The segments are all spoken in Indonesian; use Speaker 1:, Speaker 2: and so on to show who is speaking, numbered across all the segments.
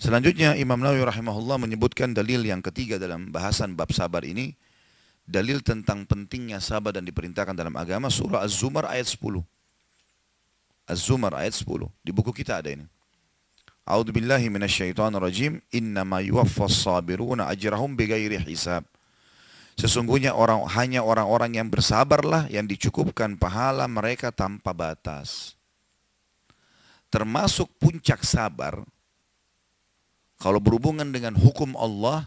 Speaker 1: Selanjutnya Imam Nawawi rahimahullah menyebutkan dalil yang ketiga dalam bahasan bab sabar ini. Dalil tentang pentingnya sabar dan diperintahkan dalam agama, surah Az-Zumar ayat 10. Az-Zumar ayat 10. Di buku kita ada ini. A'udzu billahi minasyaitonir rajim. Innama yuwaffas sabiruna ajrahum bighairi hisab. Sesungguhnya hanya orang-orang yang bersabarlah yang dicukupkan pahala mereka tanpa batas. Termasuk puncak sabar, kalau berhubungan dengan hukum Allah,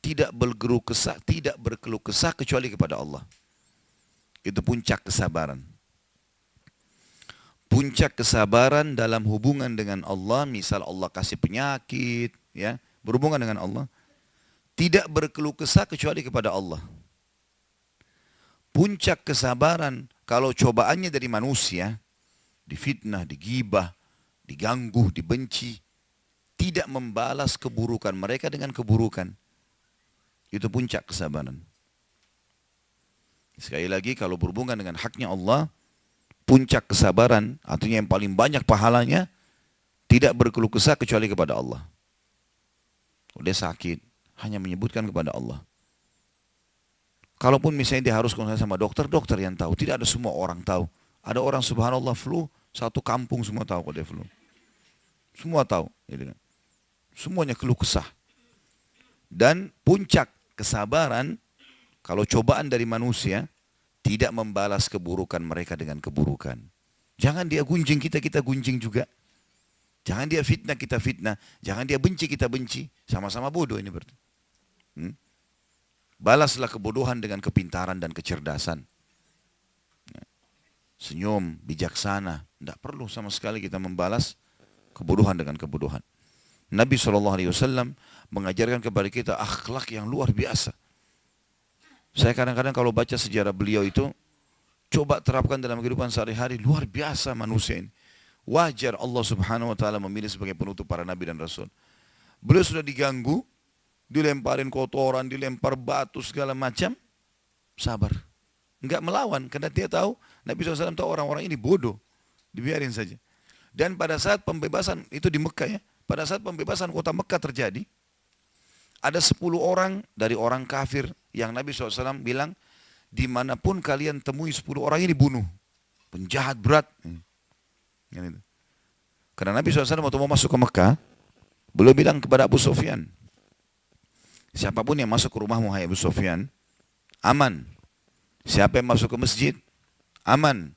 Speaker 1: tidak berkeluh kesah kecuali kepada Allah. Itu puncak kesabaran. Puncak kesabaran dalam hubungan dengan Allah, misal Allah kasih penyakit, ya, berhubungan dengan Allah, tidak berkeluh kesah kecuali kepada Allah. Puncak kesabaran kalau cobaannya dari manusia, difitnah, digibah, diganggu, dibenci, tidak membalas keburukan mereka dengan keburukan. Itu puncak kesabaran. Sekali lagi, kalau berhubungan dengan haknya Allah, puncak kesabaran, artinya yang paling banyak pahalanya, tidak berkeluh kesah kecuali kepada Allah. Udah sakit, hanya menyebutkan kepada Allah. Kalaupun misalnya dia harus konsultasi sama dokter, dokter yang tahu. Tidak ada semua orang tahu. Ada orang subhanallah flu, satu kampung semua tahu kalau dia flu. Semua tahu. Semuanya keluh kesah. Dan puncak kesabaran, kalau cobaan dari manusia, tidak membalas keburukan mereka dengan keburukan. Jangan dia gunjing kita, kita gunjing juga. Jangan dia fitnah, kita fitnah. Jangan dia benci, kita benci. Sama-sama bodoh ini berarti. Balaslah kebodohan dengan kepintaran dan kecerdasan. Senyum, bijaksana. Tidak perlu sama sekali kita membalas kebodohan dengan kebodohan. Nabi SAW mengajarkan kepada kita akhlak yang luar biasa. Saya kadang-kadang kalau baca sejarah beliau itu, coba terapkan dalam kehidupan sehari-hari, luar biasa manusia ini. Wajar Allah Subhanahu wa taala memilih sebagai penutup para nabi dan rasul. Beliau sudah diganggu, dilemparin kotoran, dilempar batu segala macam, sabar. Enggak melawan, karena dia tahu, Nabi SAW tahu orang-orang ini bodoh, dibiarin saja. Dan pada saat pembebasan, itu di Mekah ya, pada saat pembebasan kota Mekah terjadi, ada 10 orang dari orang kafir yang Nabi SAW bilang, dimanapun kalian temui 10 orang ini bunuh. Penjahat berat. Karena Nabi SAW waktu mau masuk ke Mekah, beliau bilang kepada Abu Sufyan, siapapun yang masuk ke rumahmu, hai Abu Sufyan, aman. Siapa yang masuk ke masjid, aman.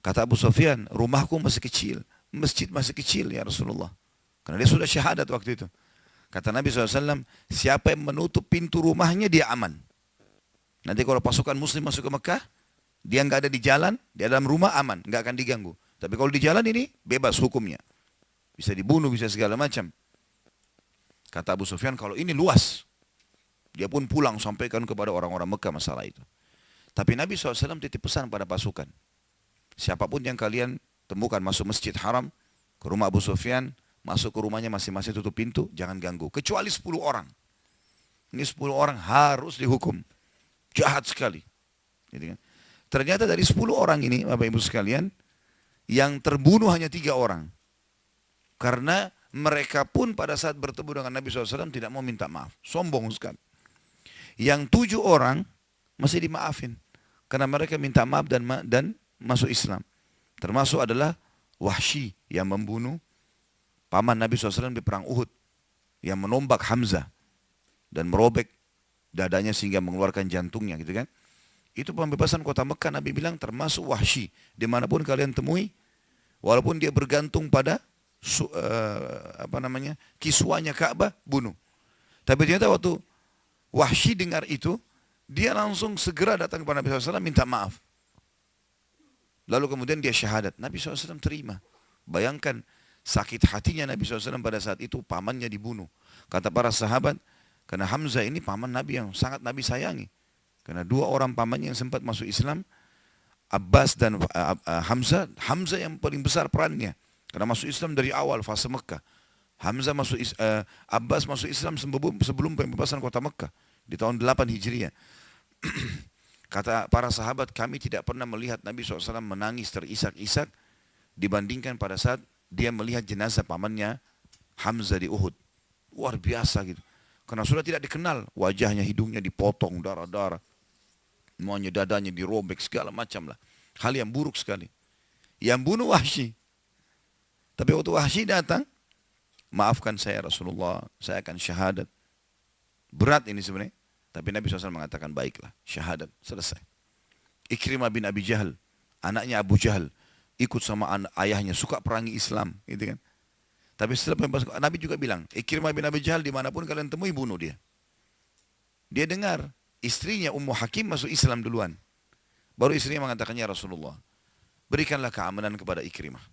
Speaker 1: Kata Abu Sufyan, rumahku masih kecil, masjid masih kecil ya Rasulullah. Karena dia sudah syahadat waktu itu. Kata Nabi SAW, siapa yang menutup pintu rumahnya, dia aman. Nanti kalau pasukan muslim masuk ke Mekah, dia nggak ada di jalan, dia dalam rumah aman, nggak akan diganggu. Tapi kalau di jalan ini, bebas hukumnya. Bisa dibunuh, bisa segala macam. Kata Abu Sufyan, kalau ini luas. Dia pun pulang sampaikan kepada orang-orang Mekah masalah itu. Tapi Nabi SAW titip pesan pada pasukan. Siapapun yang kalian temukan masuk masjid haram, ke rumah Abu Sufyan, masuk ke rumahnya masing-masing tutup pintu, jangan ganggu. Kecuali 10 orang. Ini 10 orang harus dihukum. Jahat sekali. Gitu kan? Ternyata dari 10 orang ini, Bapak Ibu sekalian, yang terbunuh hanya 3 orang. Karena mereka pun pada saat bertemu dengan Nabi SAW tidak mau minta maaf. Sombong sekali. Yang 7 orang masih dimaafin. Karena mereka minta maaf dan masuk Islam. Termasuk adalah Wahsy yang membunuh paman Nabi SAW di perang Uhud. Yang menombak Hamzah. Dan merobek dadanya sehingga mengeluarkan jantungnya gitu kan. Itu pembebasan kota Mekah. Nabi bilang termasuk Wahsy. Dimanapun kalian temui. Walaupun dia bergantung pada kiswanya Ka'bah, bunuh. Tapi ternyata waktu Wahsy dengar itu, dia langsung segera datang kepada Nabi SAW minta maaf. Lalu kemudian dia syahadat. Nabi SAW terima. Bayangkan sakit hatinya Nabi SAW pada saat itu, pamannya dibunuh. Kata para sahabat, karena Hamzah ini paman Nabi yang sangat Nabi sayangi. Karena 2 orang pamannya yang sempat masuk Islam, Abbas dan Hamzah. Hamzah yang paling besar perannya. Karena masuk Islam dari awal fase Mekah. Abbas masuk Islam sebelum pembebasan kota Mekah. Di tahun 8 Hijriah. Kata para sahabat, kami tidak pernah melihat Nabi SAW menangis terisak-isak dibandingkan pada saat dia melihat jenazah pamannya Hamzah di Uhud. Luar biasa gitu. Karena sudah tidak dikenal. Wajahnya, hidungnya dipotong, darah-darah. Semuanya dadanya dirobek, segala macam lah. Hal yang buruk sekali. Yang bunuh Wahsy. Tapi waktu Wahsy datang, maafkan saya Rasulullah, saya akan syahadat. Berat ini sebenarnya. Tapi Nabi SAW mengatakan, baiklah, syahadat, selesai. Ikrimah bin Abi Jahal, anaknya Abu Jahal, ikut sama ayahnya, suka perangi Islam. Gitu kan. Tapi setelah Nabi juga bilang, Ikrimah bin Abi Jahal dimanapun kalian temui, bunuh dia. Dia dengar, istrinya Ummu Hakim masuk Islam duluan. Baru istrinya mengatakannya, Rasulullah, berikanlah keamanan kepada Ikrimah.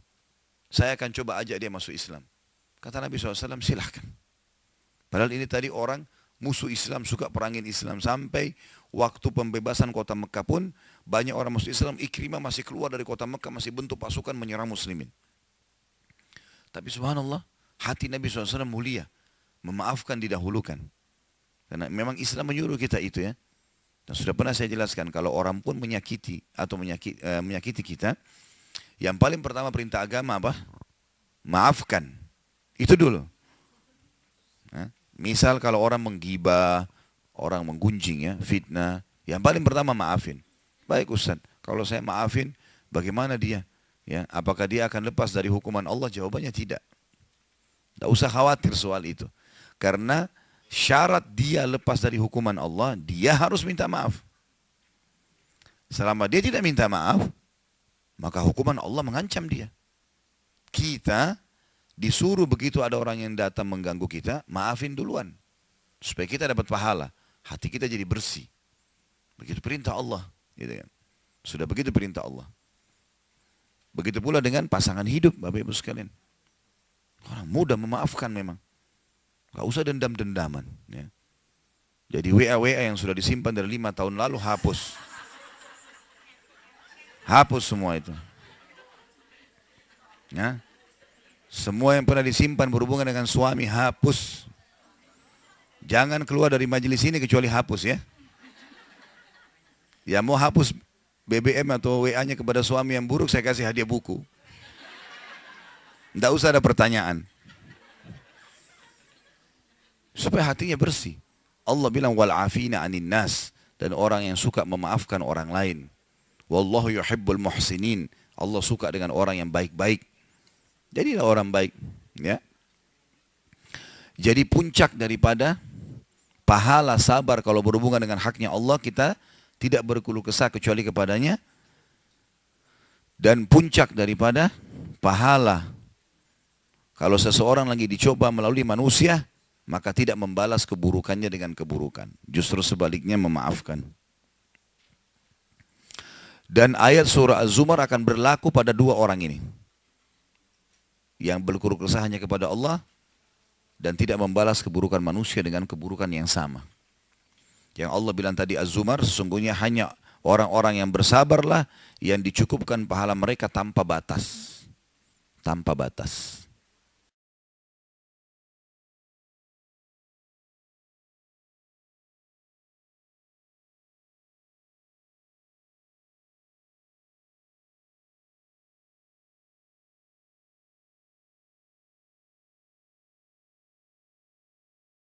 Speaker 1: Saya akan coba ajak dia masuk Islam. Kata Nabi SAW, silahkan. Padahal ini tadi orang musuh Islam, suka perangin Islam. Sampai waktu pembebasan kota Mekah pun, banyak orang masuk Islam. Ikrimah masih keluar dari kota Mekah, masih bentuk pasukan menyerang muslimin. Tapi subhanallah, hati Nabi SAW mulia. Memaafkan didahulukan. Karena memang Islam menyuruh kita itu ya. Dan sudah pernah saya jelaskan, kalau orang pun menyakiti atau menyakiti kita, yang paling pertama perintah agama apa? Maafkan. Itu dulu. Nah, misal kalau orang menggibah, orang menggunjing ya, fitnah, yang paling pertama maafin. Baik Ustaz, kalau saya maafin, bagaimana dia? Ya, apakah dia akan lepas dari hukuman Allah? Jawabannya tidak. Tidak usah khawatir soal itu. Karena syarat dia lepas dari hukuman Allah, dia harus minta maaf. Selama dia tidak minta maaf, maka hukuman Allah mengancam dia. Kita disuruh begitu ada orang yang datang mengganggu kita, maafin duluan. Supaya kita dapat pahala. Hati kita jadi bersih. Begitu perintah Allah. Gitu kan. Sudah begitu perintah Allah. Begitu pula dengan pasangan hidup, Bapak Ibu sekalian. Orang mudah memaafkan memang. Gak usah dendam-dendaman. Ya. Jadi WA-WA yang sudah disimpan dari 5 tahun lalu, hapus. Hapus semua itu. Ya. Semua yang pernah disimpan berhubungan dengan suami, hapus. Jangan keluar dari majelis ini kecuali hapus ya. Ya mau hapus BBM atau WA-nya kepada suami yang buruk, saya kasih hadiah buku. Tidak usah ada pertanyaan. Supaya hatinya bersih. Allah bilang wal'afina 'anin nas, dan orang yang suka memaafkan orang lain. Wallahu yuhibbul muhsinin. Allah suka dengan orang yang baik-baik. Jadilah orang baik, ya. Jadi puncak daripada pahala sabar kalau berhubungan dengan haknya Allah, kita tidak berkeluh kesah kecuali kepadanya. Dan puncak daripada pahala kalau seseorang lagi dicoba melalui manusia, maka tidak membalas keburukannya dengan keburukan. Justru sebaliknya memaafkan. Dan ayat surah Az-Zumar akan berlaku pada dua orang ini. Yang berkeluh kesah hanya kepada Allah dan tidak membalas keburukan manusia dengan keburukan yang sama. Yang Allah bilang tadi Az-Zumar, sesungguhnya hanya orang-orang yang bersabarlah yang dicukupkan pahala mereka tanpa batas. Tanpa batas.